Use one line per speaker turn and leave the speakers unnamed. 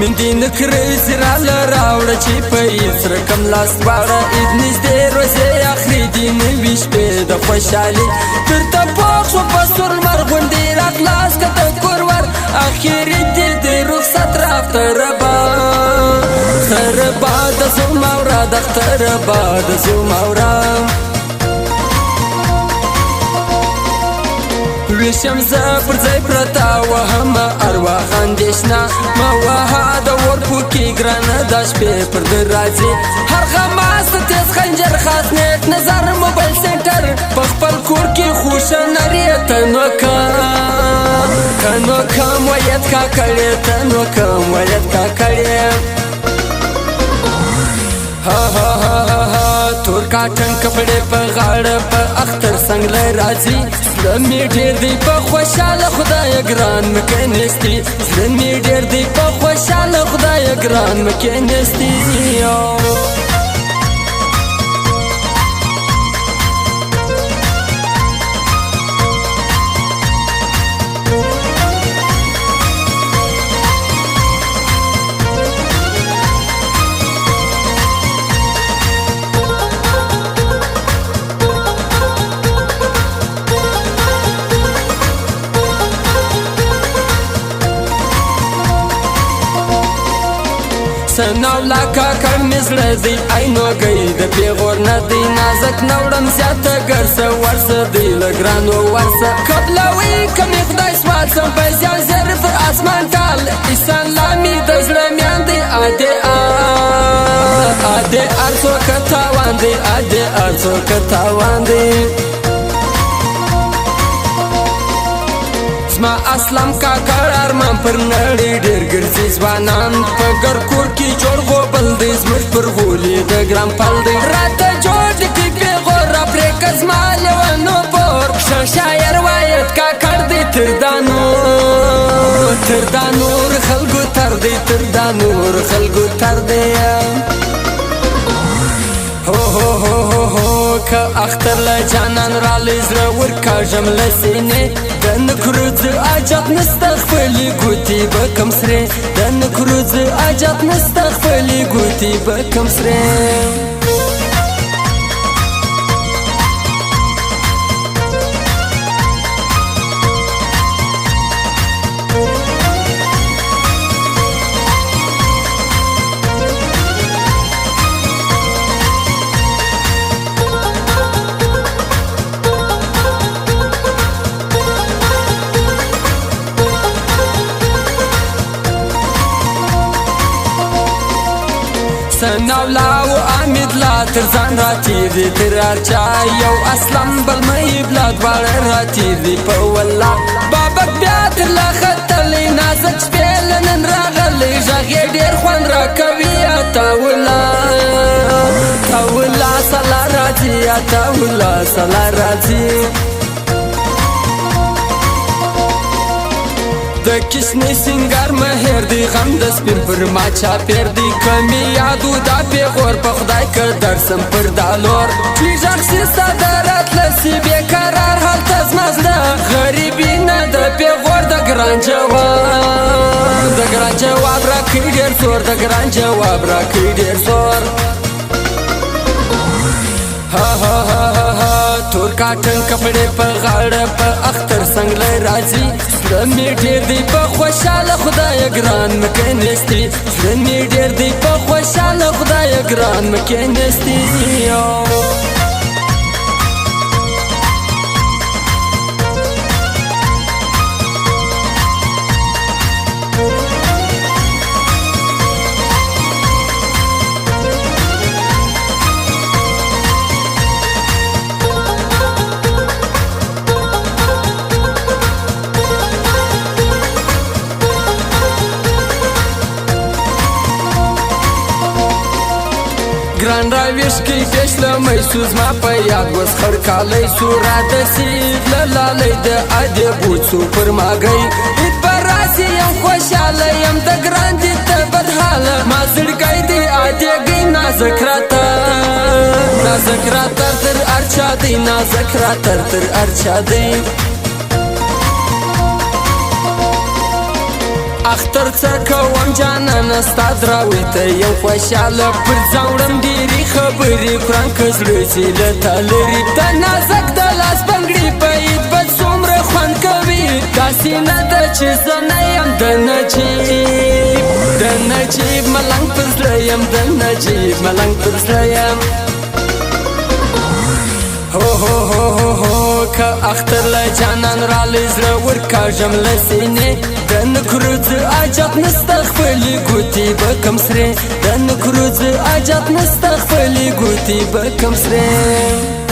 من دې نکرې سراله راوړه چې په هېڅ رقم لاس دواړه عید نږدې روژې اخري دي نوي شپې د خوشحالي درته پوخ شو په سور لمر غوندې راخلاص که د کور ور اخر دې د رخصت رافتره خربا د زماوره د اختربا د زماوره ویشم زه پر ځای پرته وهمه ارواح اندېښنه مه وهه د ورکو کې ګرانه دا شپې پر ده راځي هر غماسته تیز خنجر خاص نیک نظر موبایل سنټر په خپل کور کې خوشه نرې تنو کم ویت کا کړې تنو کم ویت کا کړې تور کاټن کپڑے په غاړه په اختر څنګه راځي زړه مې ډېر دی په خوشاله خدای ګران مکه نستی زړه مې ډېر دی په خوشاله خدای ګران مکه نستی سناو لاکا کړ مې زړه دی عینو گئی د پیغور نه دی نازک نوړم زیاته ګرځه ورځه دی له ګرانو ورځه قبلوي کمې خدای سوال سم په زیان زر پر اسمان ټال ایسان لامي د زړه میاندې اده ارزو کتاوان دی اده ارزو کتاوان دی زما اسلام کاکړ ارمان پر نړۍ ډېر ګرځي ځوانان په ګر کور کې جوړ غوبل دی زموږ پر غولي د ګرام پل دی راته جوړ دی کې پیغور راپرېږه زما لیونو پور ښه شاعر وایت کاکړ دی تر دا نور خلکو تر دی تر دا نور خلکو تر دی که اختر له جانان رالی زړه ورکاږم له سینې د نکرو څه اجات نسته خپلې ګوتې به کم سرې د نکرو څه اجات نسته خپلې ګوتې به کم سرې سناو لاو امید لا تر ځان راتیر دی تر ارچا یو اسلام بل مې بلاد واړه راتیر دی په والله بابک بیا تر لا خطلې نازک شپېل نن راغلی غږ یې ډېر خوند راکوي تاولا سلا راځي تاولا سلا راځي د کشنی سنگار مهر دی غم د سپین پر ما چا پیر دی کمی یادو دا پیغور په خدای که درسم پر دالور چی ژغسي صدرت لسی بیقرار هلته زمازده غریبی نه د پیغور د ګران جواب راکړي ډېر زور د ګران جواب راکړي ډېر زور تور کاټن کپڑے په غاړه په اختر څنګه راځي زړه مې ډېر دی په خوشاله خدای ګران مکه نستی زړه مې ډېر دی په خوشاله خدای ګران مکه نستی ګران راویش کې پېښله مې زما په یاد وس خړکالی سو راته سید له لالۍ د ادې بوڅو پر ماګی عید به راسي یم خوشحاله یم د ګران دي ته بدحاله ما زړګی دی ادېږي نازک راتر تر ارچا دی نازک راتر تر ارچا دی اختر څه کوم جانانه ستا دراوې ته یم خوشحاله پر ځان وړم ډېرې خبرې قرآن که زړه چې له تا لري د نازک د لاس بنګړي په عید به څومره خوند کوي داسې نه ده چې زه نه یم د نجیب ملنګ پر زړه یم د نجیب ملنګ پر زړه یم هو هو هو هو هو که اختر له جانان رالی زړه ورکاږم له سینې د نکرو څه حاجت نسته خپلې ګوتې به کم سرې د نکرو څه حاجت نسته خپلې ګوتې به کم سرې